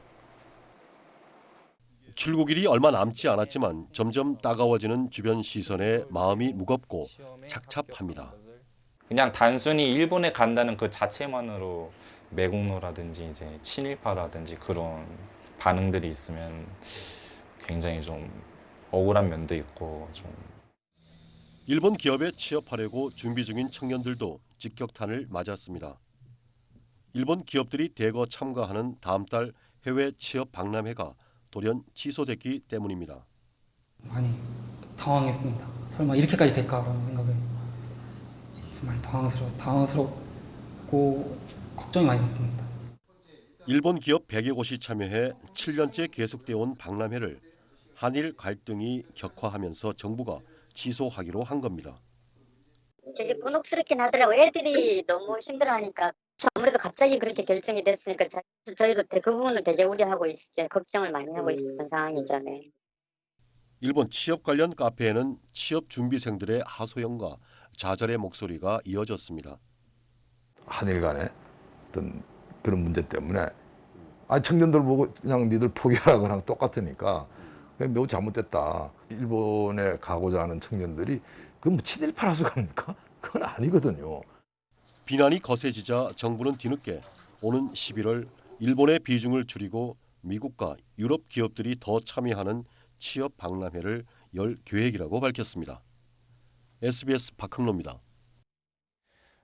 출국일이 얼마 남지 않았지만 점점 따가워지는 주변 시선에 마음이 무겁고 착잡합니다. 그냥 단순히 일본에 간다는 그 자체만으로 매국노라든지 이제 친일파라든지 그런 반응들이 있으면 굉장히 좀 억울한 면도 있고 좀. 일본 기업에 취업하려고 준비 중인 청년들도 직격탄을 맞았습니다. 일본 기업들이 대거 참가하는 다음 달 해외 취업 박람회가 돌연 취소됐기 때문입니다. 많이 당황했습니다. 설마 이렇게까지 될까라는 생각에 정말 당황스럽고 걱정이 많이 됐습니다. 일본 기업 100여 곳이 참여해 7년째 계속되어 온 박람회를 한일 갈등이 격화하면서 정부가 취소하기로 한 겁니다. 되게 곤혹스럽긴 하더라고요. 애들이 너무 힘들어하니까. 아무래도 갑자기 그렇게 결정이 됐으니까 저희도 그 부분을 되게 우려하고 있었죠. 걱정을 많이 하고 있었던 상황이죠. 네. 일본 취업 관련 카페에는 취업 준비생들의 하소연과 좌절의 목소리가 이어졌습니다. 한일 간의 어떤 그런 문제 때문에 청년들 보고 그냥 니들 포기하라 거랑 똑같으니까 매우 잘못됐다. 일본에 가고자 하는 청년들이 그건 뭐 친일파라서 갑니까? 그건 아니거든요. 비난이 거세지자 정부는 뒤늦게 오는 11월 일본의 비중을 줄이고 미국과 유럽 기업들이 더 참여하는 취업 박람회를 열 계획이라고 밝혔습니다. SBS 박흥로입니다.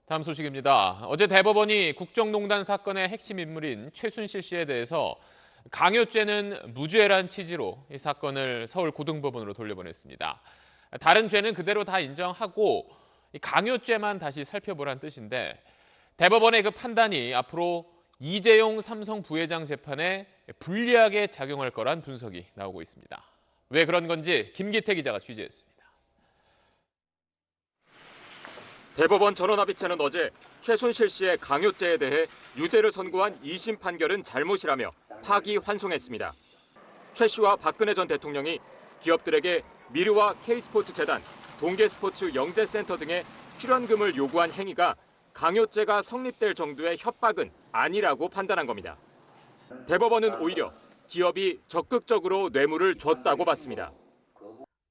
다음 소식입니다. 어제 대법원이 국정농단 사건의 핵심 인물인 최순실 씨에 대해서 강요죄는 무죄란 취지로 이 사건을 서울고등법원으로 돌려보냈습니다. 다른 죄는 그대로 다 인정하고 강요죄만 다시 살펴보란 뜻인데 대법원의 그 판단이 앞으로 이재용 삼성 부회장 재판에 불리하게 작용할 거란 분석이 나오고 있습니다. 왜 그런 건지 김기태 기자가 취재했습니다. 대법원 전원합의체는 어제 최순실 씨의 강요죄에 대해 유죄를 선고한 2심 판결은 잘못이라며 파기환송했습니다. 최 씨와 박근혜 전 대통령이 기업들에게 미르와 K스포츠재단, 동계스포츠 영재센터 등의 출연금을 요구한 행위가 강요죄가 성립될 정도의 협박은 아니라고 판단한 겁니다. 대법원은 오히려 기업이 적극적으로 뇌물을 줬다고 봤습니다.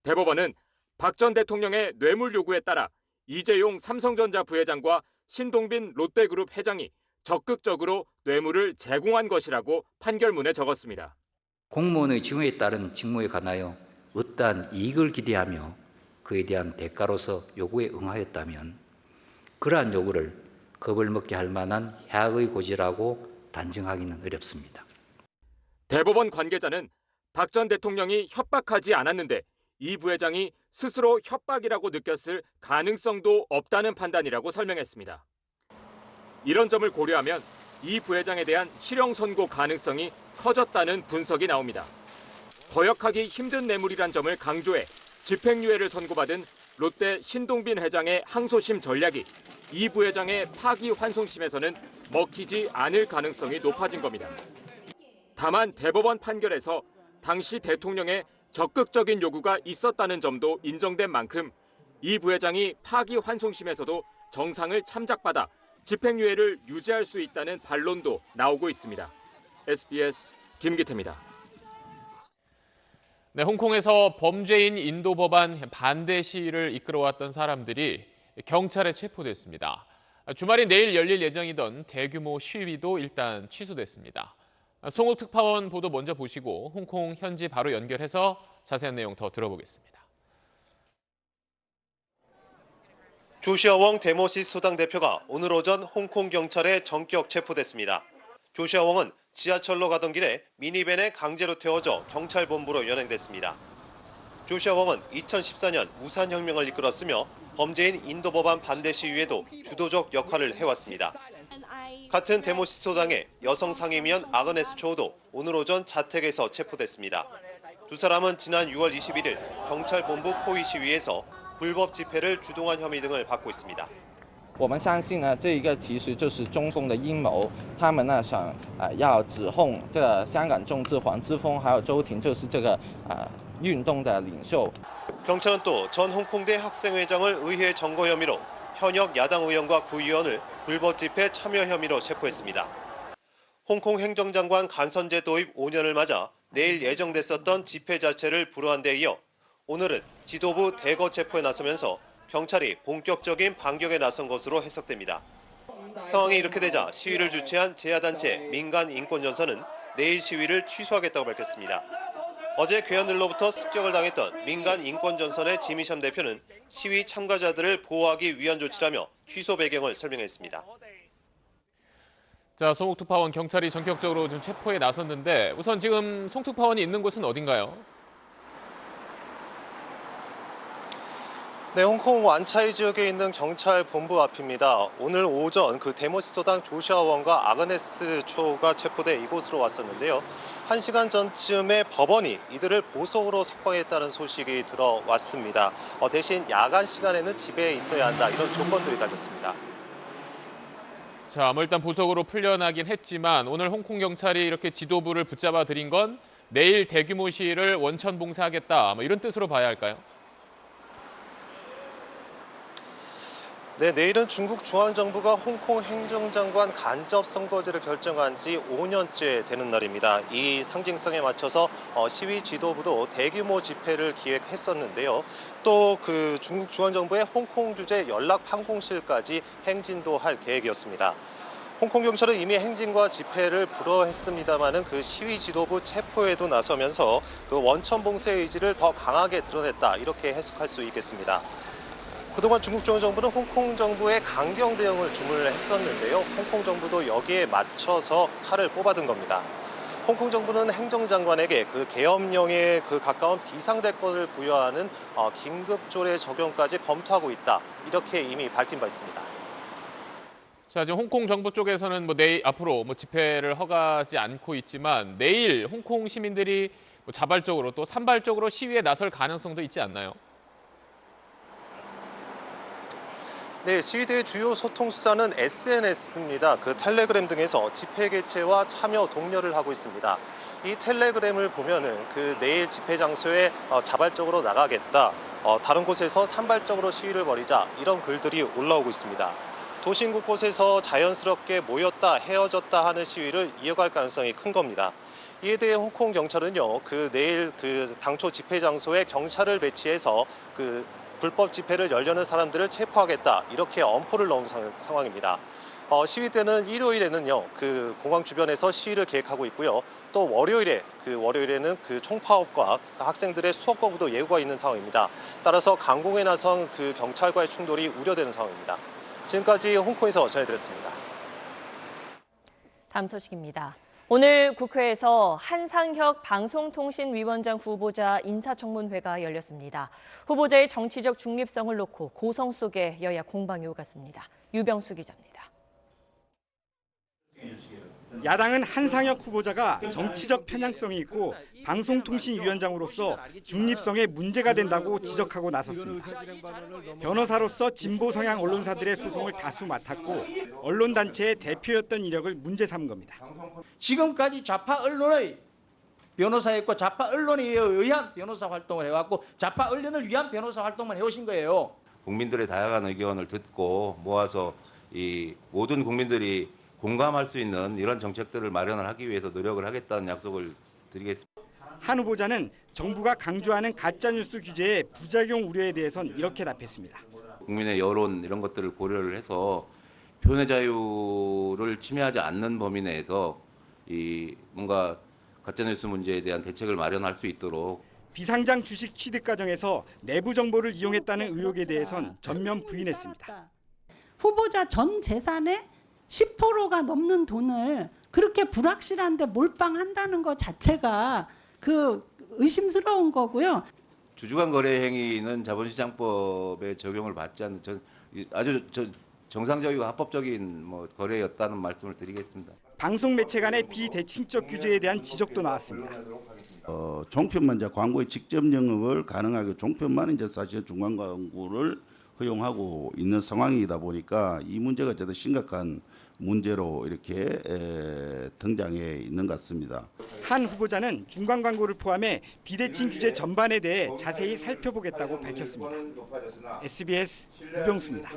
대법원은 박 전 대통령의 뇌물 요구에 따라 이재용 삼성전자 부회장과 신동빈 롯데그룹 회장이 적극적으로 뇌물을 제공한 것이라고 판결문에 적었습니다. 공무원의 직무에 따른 직무에 관하여 어떠한 이익을 기대하며 그에 대한 대가로서 요구에 응하였다면 그러한 요구를 겁을 먹게 할 만한 해악의 고지라고 단정하기는 어렵습니다. 대법원 관계자는 박 전 대통령이 협박하지 않았는데 이 부회장이 스스로 협박이라고 느꼈을 가능성도 없다는 판단이라고 설명했습니다. 이런 점을 고려하면 이 부회장에 대한 실형 선고 가능성이 커졌다는 분석이 나옵니다. 거역하기 힘든 뇌물이란 점을 강조해 집행유예를 선고받은 롯데 신동빈 회장의 항소심 전략이 이 부회장의 파기환송심에서는 먹히지 않을 가능성이 높아진 겁니다. 다만 대법원 판결에서 당시 대통령의 적극적인 요구가 있었다는 점도 인정된 만큼 이 부회장이 파기환송심에서도 정상을 참작받아 집행유예를 유지할 수 있다는 반론도 나오고 있습니다. SBS 김기태입니다. 네, 홍콩에서 범죄인 인도 법안 반대 시위를 이끌어왔던 사람들이 경찰에 체포됐습니다. 주말인 내일 열릴 예정이던 대규모 시위도 일단 취소됐습니다. 송욱 특파원 보도 먼저 보시고 홍콩 현지 바로 연결해서 자세한 내용 더 들어보겠습니다. 조시아 웡 데모시스 소당 대표가 오늘 오전 홍콩 경찰에 전격 체포됐습니다. 조시아 웡은 지하철로 가던 길에 미니밴에 강제로 태워져 경찰 본부로 연행됐습니다. 조시아 웡은 2014년 우산혁명을 이끌었으며 범죄인 인도 법안 반대 시위에도 주도적 역할을 해왔습니다. 같은 데모시스 소당의 여성 상임위원 아그네스 초우도 오늘 오전 자택에서 체포됐습니다. 두 사람은 지난 6월 21일 경찰 본부 포위 시위에서 불법 집회를 주동한 혐의 등을 받고 있습니다. 我们相信呢，这一个其实就是中共的阴谋，他们呢想要指控这个香港众志黄之锋还有周庭就是这个运动的领袖。 경찰은 또 전 홍콩대 학생회장을 의회 점거 혐의로 현역 야당 의원과 구의원을 불법 집회 참여 혐의로 체포했습니다. 홍콩 행정장관 간선제 도입 5년을 맞아 내일 예정됐었던 집회 자체를 불허한 데 이어 오늘은 지도부 대거 체포에 나서면서 경찰이 본격적인 반격에 나선 것으로 해석됩니다. 상황이 이렇게 되자 시위를 주최한 제야단체 민간인권전선은 내일 시위를 취소하겠다고 밝혔습니다. 어제 괴한들로부터 습격을 당했던 민간인권전선의 지미샴 대표는 시위 참가자들을 보호하기 위한 조치라며 취소 배경을 설명했습니다. 자, 송욱 특파원 경찰이 전격적으로 좀 체포에 나섰는데 우선 지금 송 특파원이 있는 곳은 어딘가요? 네, 홍콩 완차이 지역에 있는 경찰 본부 앞입니다. 오늘 오전 그 데모시토당 조시아 원과 아그네스 초가 체포돼 이곳으로 왔었는데요. 1시간 전쯤에 법원이 이들을 보석으로 석방했다는 소식이 들어왔습니다. 대신 야간 시간에는 집에 있어야 한다, 이런 조건들이 달렸습니다. 자, 뭐 일단 보석으로 풀려나긴 했지만 오늘 홍콩 경찰이 이렇게 지도부를 붙잡아 들인 건 내일 대규모 시위를 원천 봉쇄하겠다, 뭐 이런 뜻으로 봐야 할까요? 네, 내일은 중국 중앙정부가 홍콩 행정장관 간접 선거제를 결정한 지 5년째 되는 날입니다. 이 상징성에 맞춰서 시위 지도부도 대규모 집회를 기획했었는데요. 또 그 중국 중앙정부의 홍콩 주재 연락 항공실까지 행진도 할 계획이었습니다. 홍콩 경찰은 이미 행진과 집회를 불허했습니다마는 그 시위 지도부 체포에도 나서면서 그 원천 봉쇄 의지를 더 강하게 드러냈다, 이렇게 해석할 수 있겠습니다. 그동안 중국 중앙정부는 홍콩 정부의 강경 대응을 주문했었는데요. 홍콩 정부도 여기에 맞춰서 칼을 뽑아든 겁니다. 홍콩 정부는 행정장관에게 그 계엄령에 그 가까운 비상대권을 부여하는 긴급조례 적용까지 검토하고 있다, 이렇게 이미 밝힌 바 있습니다. 자, 지금 홍콩 정부 쪽에서는 뭐 내일 앞으로 뭐 집회를 허가하지 않고 있지만 내일 홍콩 시민들이 뭐 자발적으로 또 산발적으로 시위에 나설 가능성도 있지 않나요? 네, 시위대의 주요 소통 수단은 SNS입니다. 그 텔레그램 등에서 집회 개최와 참여 독려를 하고 있습니다. 이 텔레그램을 보면은 그 내일 집회 장소에 자발적으로 나가겠다, 다른 곳에서 산발적으로 시위를 벌이자, 이런 글들이 올라오고 있습니다. 도심 곳곳에서 자연스럽게 모였다 헤어졌다 하는 시위를 이어갈 가능성이 큰 겁니다. 이에 대해 홍콩 경찰은요, 그 내일 그 당초 집회 장소에 경찰을 배치해서 그 불법 집회를 열려는 사람들을 체포하겠다, 이렇게 엄포를 넣은 상황입니다. 시위대는 일요일에는요, 그 공항 주변에서 시위를 계획하고 있고요. 또 월요일에는 그 총파업과 학생들의 수업 거부도 예고가 있는 상황입니다. 따라서 강공에 나선 그 경찰과의 충돌이 우려되는 상황입니다. 지금까지 홍콩에서 전해드렸습니다. 다음 소식입니다. 오늘 국회에서 한상혁 방송통신위원장 후보자 인사청문회가 열렸습니다. 후보자의 정치적 중립성을 놓고 고성 속에 여야 공방이 오갔습니다. 유병수 기자입니다. 야당은 한상혁 후보자가 정치적 편향성이 있고 방송통신위원장으로서 중립성에 문제가 된다고 지적하고 나섰습니다. 변호사로서 진보 성향 언론사들의 소송을 다수 맡았고 언론단체의 대표였던 이력을 문제 삼은 겁니다. 지금까지 좌파 언론의 변호사였고 좌파 언론에 의한 변호사 활동을 해왔고 좌파 언론을 위한 변호사 활동만 해오신 거예요. 국민들의 다양한 의견을 듣고 모아서 이 모든 국민들이 공감할 수 있는 이런 정책들을 마련을 하기 위해서 노력을 하겠다는 약속을 드리겠습니다. 한 후보자는 정부가 강조하는 가짜뉴스 규제의 부작용 우려에 대해선 이렇게 답했습니다. 국민의 여론 이런 것들을 고려를 해서 표현의 자유를 침해하지 않는 범위 내에서 이 뭔가 가짜뉴스 문제에 대한 대책을 마련할 수 있도록. 비상장 주식 취득 과정에서 내부 정보를 이용했다는 의혹에 대해선 전면 부인했습니다. 후보자 전 재산의 10%가 넘는 돈을 그렇게 불확실한데 몰빵한다는 것 자체가 그 의심스러운 거고요. 주주간 거래 행위는 자본시장법에 적용을 받지 않는 아주 정상적이고 합법적인 거래였다는 말씀을 드리겠습니다. 방송 매체 간의 비대칭적 규제에 대한 지적도 나왔습니다. 종편만 이제 광고의 직접 영업을 가능하게 종편만 이제 사실 중간 광고를 허용하고 있는 상황이다 보니까 이 문제가 저도 심각한 문제로 이렇게 등장해 있는 것 같습니다. 한 후보자는 중간 광고를 포함해 비대칭 규제 전반에 대해 자세히 살펴보겠다고 밝혔습니다. SBS 유병수입니다.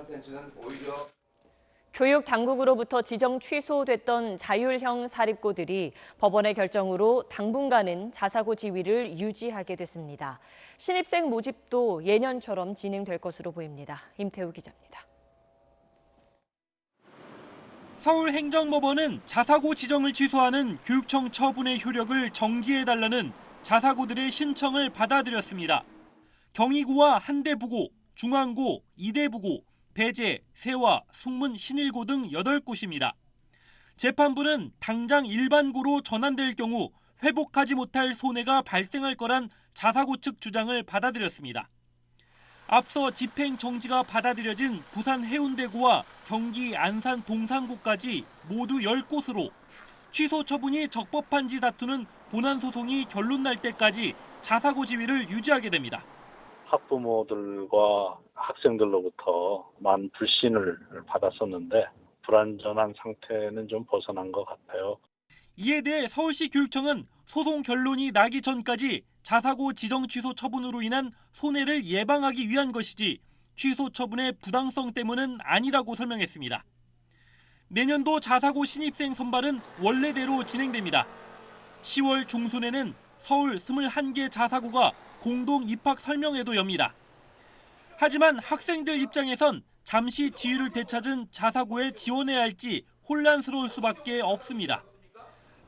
교육 당국으로부터 지정 취소됐던 자율형 사립고들이 법원의 결정으로 당분간은 자사고 지위를 유지하게 됐습니다. 신입생 모집도 예년처럼 진행될 것으로 보입니다. 임태우 기자입니다. 서울행정법원은 자사고 지정을 취소하는 교육청 처분의 효력을 정지해달라는 자사고들의 신청을 받아들였습니다. 경희고와 한대부고, 중앙고, 이대부고, 배재, 세화, 숭문, 신일고 등 8곳입니다. 재판부는 당장 일반고로 전환될 경우 회복하지 못할 손해가 발생할 거란 자사고 측 주장을 받아들였습니다. 앞서 집행 정지가 받아들여진 부산 해운대구와 경기 안산 동산구까지 모두 10곳으로 취소 처분이 적법한지 다투는 본안 소송이 결론 날 때까지 자사고 지위를 유지하게 됩니다. 학부모들과 학생들로부터 많은 불신을 받았었는데 불완전한 상태는 좀 벗어난 것 같아요. 이에 대해 서울시 교육청은 소송 결론이 나기 전까지 자사고 지정 취소 처분으로 인한 손해를 예방하기 위한 것이지 취소 처분의 부당성 때문은 아니라고 설명했습니다. 내년도 자사고 신입생 선발은 원래대로 진행됩니다. 10월 중순에는 서울 21개 자사고가 공동 입학 설명회도 엽니다. 하지만 학생들 입장에선 잠시 지위를 되찾은 자사고에 지원해야 할지 혼란스러울 수밖에 없습니다.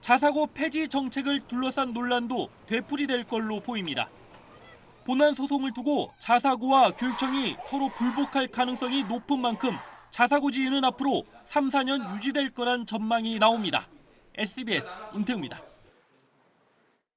자사고 폐지 정책을 둘러싼 논란도 되풀이될 걸로 보입니다. 본안 소송을 두고 자사고와 교육청이 서로 불복할 가능성이 높은 만큼 자사고 지위는 앞으로 3, 4년 유지될 거란 전망이 나옵니다. SBS 임태웅입니다.